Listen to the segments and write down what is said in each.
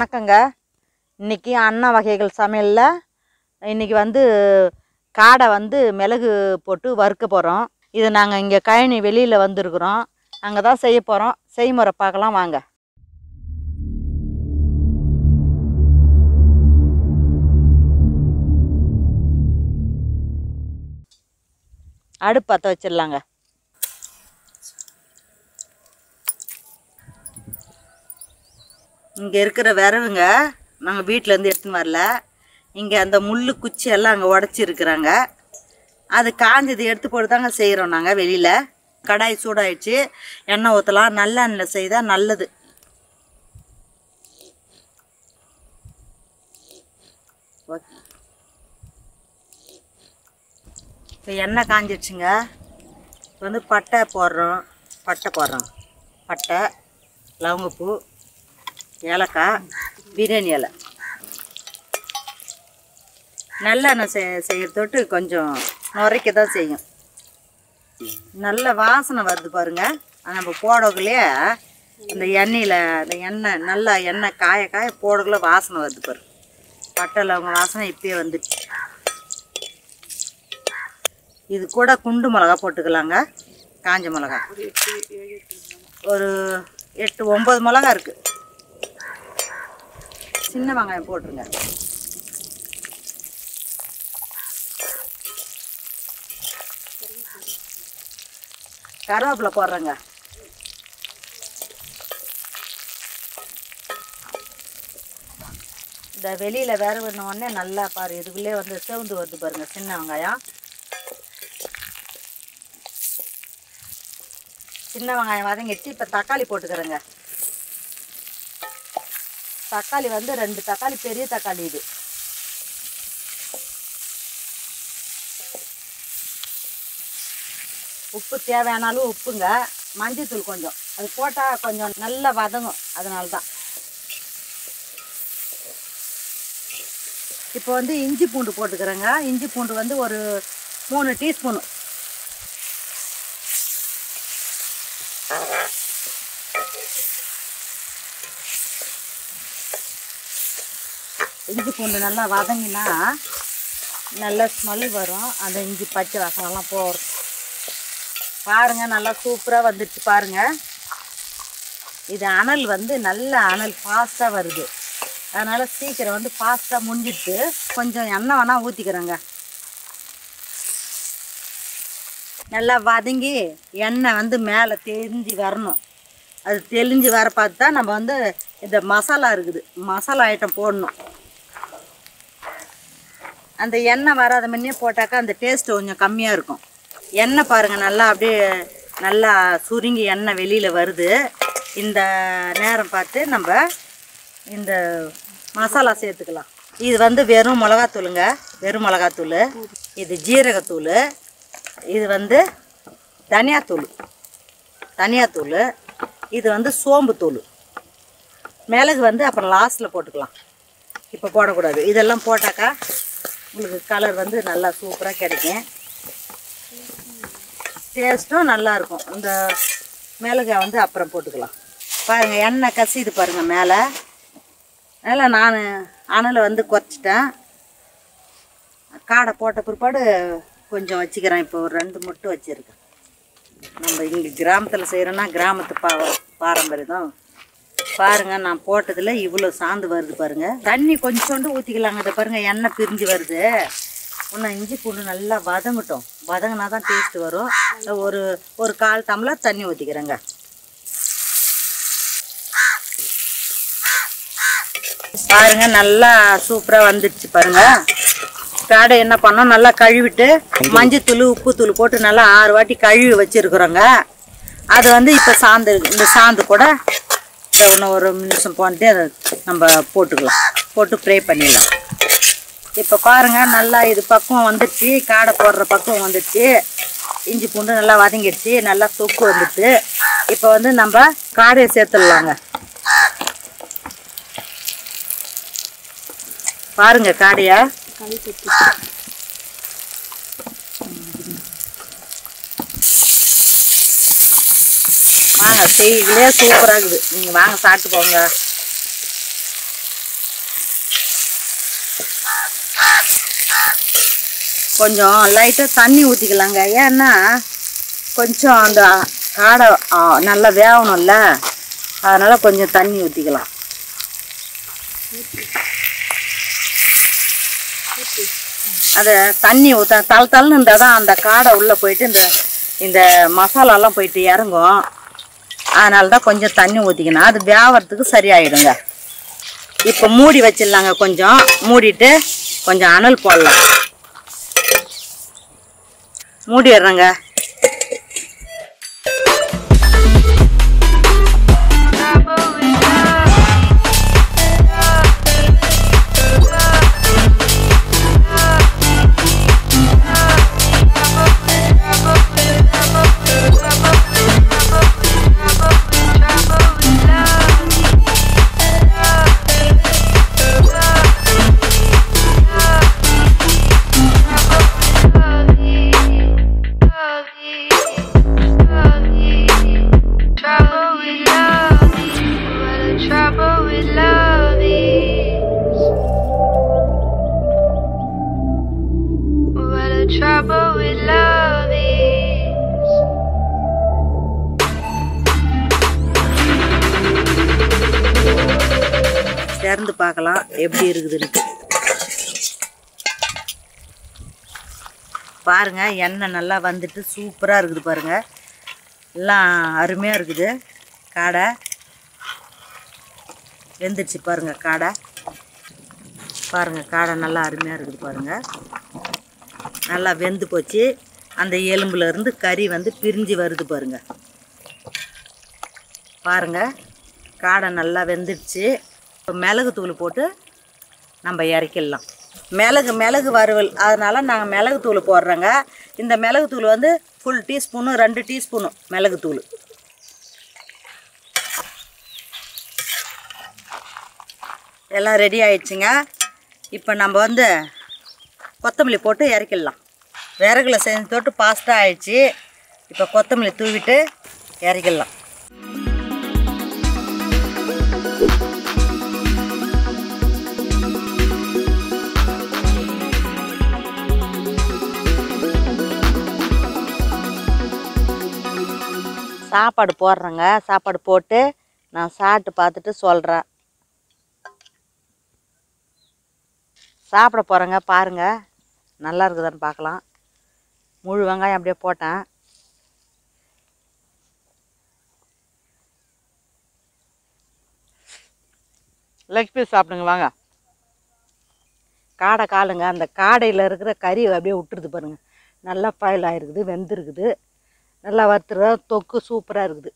வணக்கங்க. இன்னைக்கு அண்ணா வகைகள் சமையல்ல இன்னைக்கு வந்து காடை வந்து மிளகு போட்டு வறுக்க போகிறோம். இது நாங்கள் இங்கே கழனி வெளியில் வந்துருக்குறோம். அங்கே தான் செய்ய போகிறோம். செய்முறை பார்க்கலாம் வாங்க. அடுப்பு பற்ற வச்சிடலாங்க. இங்கே இருக்கிற விரவுங்க நாங்கள் வீட்டிலேருந்து எடுத்துன்னு வரல. இங்கே அந்த முள் குச்சி எல்லாம் அங்கே உடச்சிருக்குறாங்க. அது காஞ்சது எடுத்து போட்டு தாங்க செய்கிறோம் நாங்கள் வெளியில். கடாய் சூடாயிடுச்சு, எண்ணெய் ஊற்றலாம். நல்லெண்ணெயில் செய்தால் நல்லது. இப்போ எண்ணெய் காஞ்சிடுச்சுங்க. இப்போ வந்து பட்டை போடுறோம். பட்டை, லவங்கப்பூ, ஏலக்காய், பிரியாணி இலை. நல்லெண்ணெய் செய்கிறதோட்டு கொஞ்சம் நுரைக்க தான் செய்யும். நல்ல வாசனை வருது பாருங்கள். நம்ம போடக்குள்ளேயே இந்த எண்ணெயில் அந்த நல்லா எண்ணெய் காய போடக்குள்ள வாசனை வருது பாருங்க. பட்டை லவங்க வாசனை இப்பயே வந்துடுச்சு. இது கூட குண்டு மிளகா போட்டுக்கலாங்க. காஞ்ச மிளகா ஒரு 8-9 மிளகா இருக்குது. சின்ன வெங்காயம் போட்டுருங்க. கருவேப்பிலை போடுறேங்க. இந்த வெளியில் வேற உடனே நல்லா பாரு, இதுக்குள்ளே வந்து செவந்து வருது பாருங்க சின்ன வெங்காயம். சின்ன வெங்காயம் வதங்கிடுச்சு. இப்போ தக்காளி போட்டுக்கிறேங்க. தக்காளி வந்து 2 தக்காளி, பெரிய தக்காளி. இது உப்பு தேவையானாலும் உப்புங்க. மஞ்சத்தூள் கொஞ்சம், அது போட்டால் கொஞ்சம் நல்லா வதங்கும், அதனால தான். இப்போ வந்து இஞ்சி பூண்டு போட்டுக்கிறேங்க. இஞ்சி பூண்டு வந்து ஒரு 3 டீஸ்பூனு. இஞ்சி பூண்டு நல்லா வதங்கினா நல்லா ஸ்மெல் வரும். அந்த இஞ்சி பச்சை வாசனெல்லாம் போகும் பாருங்கள். நல்லா சூப்பராக வந்துடுச்சு பாருங்கள். இது அனல் வந்து நல்ல அனல் ஃபாஸ்ட்டாக வருது. அதனால் சீக்கிரம் வந்து ஃபாஸ்ட்டாக முடிஞ்சிட்டு கொஞ்சம் எண்ணெய் வேணால் ஊற்றிக்கிறேங்க. நல்லா வதங்கி எண்ணெய் வந்து மேலே தெளிஞ்சு வரணும். அது தெளிஞ்சு வர பார்த்து தான் நம்ம வந்து இந்த மசாலா இருக்குது, மசாலா ஐட்டம் போடணும். அந்த எண்ணெய் வராத முன்னே போட்டாக்கா அந்த டேஸ்ட்டு கொஞ்சம் கம்மியாக இருக்கும். எண்ணெய் பாருங்கள் நல்லா அப்படியே நல்லா சுருங்கி எண்ணெய் வெளியில் வருது. இந்த நேரம் பார்த்து நம்ம இந்த மசாலா சேர்த்துக்கலாம். இது வந்து வெறும் மிளகாத்தூளுங்க, வெறும் மிளகாத்தூள். இது ஜீரகத்தூள். இது வந்து தனியாத்தூள். இது வந்து சோம்புத்தூள். மிளகு வந்து அப்புறம் லாஸ்ட்டில் போட்டுக்கலாம், இப்போ போடக்கூடாது. இதெல்லாம் போட்டாக்கா உங்களுக்கு கலர் வந்து நல்லா சூப்பராக கிடைக்கும். டேஸ்ட்டும் நல்லாயிருக்கும். இந்த மிளகை வந்து அப்புறம் போட்டுக்கலாம். பாருங்கள் எண்ணெய் கசிது பாருங்கள் மேலே. அதனால் நான் அனலை வந்து குறைச்சிட்டேன். காடை போட்ட பிற்பாடு கொஞ்சம் வச்சுக்கிறேன். இப்போ ஒரு 2 மட்டும் வச்சுருக்கேன். நம்ம இங்கே கிராமத்தில் செய்கிறோன்னா கிராமத்து பாரம்பரியம் தான். பாருங்கள் நான் போட்டதில் இவ்வளோ சாந்து வருது பாருங்கள். தண்ணி கொஞ்சோண்டு ஊற்றிக்கலாங்க. இதை பாருங்கள் எண்ணெய் பிரிஞ்சு வருது. இன்னும் இஞ்சி பூண்டு நல்லா வதங்கட்டும். வதங்கினா தான் டேஸ்ட் வரும். ஒரு 1/4 டம்ளர் தண்ணி ஊற்றிக்கிறேங்க. பாருங்கள் நல்லா சூப்பராக வந்துடுச்சு பாருங்கள். காடை என்ன பண்ணோம், நல்லா கழுவிட்டு மஞ்சத்தூள் உப்புத்தூள் போட்டு நல்லா 6 வாட்டி கழுவி வச்சுருக்குறோங்க. அது வந்து இப்போ இந்த சாந்து கூட இன்னும் ஒரு நிமிஷம் போட்டு அதை நம்ம போட்டுக்கலாம். போட்டு ஃப்ரை பண்ணிடலாம். இப்போ பாருங்கள் நல்லா இது பக்குவம் வந்துடுச்சு. காடை போடுற பக்குவம் வந்துடுச்சு. இஞ்சி பூண்டு நல்லா வதங்கிடுச்சு. நல்லா தொக்கு வந்துடுச்சு. இப்போ வந்து நம்ம காடையை சேர்த்துடலாங்க. பாருங்கள் காடையை வாங்க, செய்யலே சூப்பராக இருக்குது. நீங்கள் வாங்க சாப்பிட்டு போங்க. கொஞ்சம் லைட்டாக தண்ணி ஊற்றிக்கலாங்க. ஏன்னா கொஞ்சம் அந்த காடை நல்லா வேகணும்ல, அதனால் கொஞ்சம் தண்ணி ஊற்றிக்கலாம். அதை தண்ணி ஊற்ற தள்ளுன்னு இருந்தால் தான் அந்த காடை உள்ளே போயிட்டு இந்த மசாலாலாம் போயிட்டு இறங்கும். அதனால தான் கொஞ்சம் தண்ணி ஊற்றிக்கணும். அது வேகிறதுக்கு சரியாயிடுங்க. இப்போ மூடி வச்சிடலாங்க. கொஞ்சம் மூடிட்டு கொஞ்சம் அனல் போடலாம். மூடிடுறேங்க. திறந்து பார்க்கலாம் எப்படி இருக்குதுன்னு. பாருங்க, எண்ணெய் நல்லா வந்துட்டு சூப்பராக இருக்குது. பாருங்க, எல்லாம் அருமையாக இருக்குது. காடை வெந்துடுச்சு. பாருங்க, காடை பாருங்க, காடை நல்லா அருமையாக இருக்குது. பாருங்க, நல்லா வெந்து போச்சு. அந்த எலும்புல இருந்து கறி வந்து பிரிஞ்சு வருது. பாருங்க பாருங்க, காடை நல்லா வெந்துடுச்சு. இப்போ மிளகு தூள் போட்டு நம்ம இறக்கிடலாம். மிளகு வறுவல், அதனால் நாங்கள் மிளகு தூள் போடுறோங்க. இந்த மிளகு தூள் வந்து ஃபுல் டீஸ்பூனு 2 டீஸ்பூனு மிளகு தூள். எல்லாம் ரெடி ஆயிடுச்சுங்க. இப்போ நம்ம வந்து கொத்தமல்லி போட்டு இறக்கிடலாம். விறகுல செஞ்சு தொட்டு ஃபாஸ்ட்டாக ஆயிடுச்சு. இப்போ கொத்தமல்லி தூவிட்டு இறக்கிடலாம். சாப்பாடு போடுறேங்க. சாப்பாடு போட்டு நான் சாப்பிட்டு பார்த்துட்டு சொல்கிறேன். சாப்பிட போகிறேங்க. பாருங்கள், நல்லா இருக்குதான்னு பார்க்கலாம். முழு வெங்காயம் அப்படியே போட்டேன். லெக் பீஸ் சாப்பிடுங்க வாங்க. காடை காலுங்க. அந்த காடையில் இருக்கிற கறி அப்படியே விட்டுருது பாருங்க. நல்லா பாயில் ஆகிருக்குது, வெந்துருக்குது. நல்லா வறுத்துற தொக்கு சூப்பராக இருக்குது.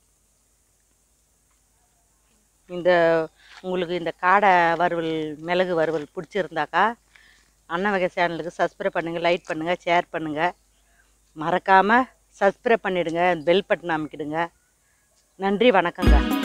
உங்களுக்கு இந்த காடை வறுவல், மிளகு வறுவல் பிடிச்சிருந்தாக்கா அண்ணன் வகை சேனலுக்கு சப்ஸ்கிரைப் பண்ணுங்கள், லைக் பண்ணுங்கள், ஷேர் பண்ணுங்கள். மறக்காமல் சப்ஸ்கிரைப் பண்ணிவிடுங்க, பெல் பட்டன் அமைக்கிடுங்க. நன்றி, வணக்கங்க.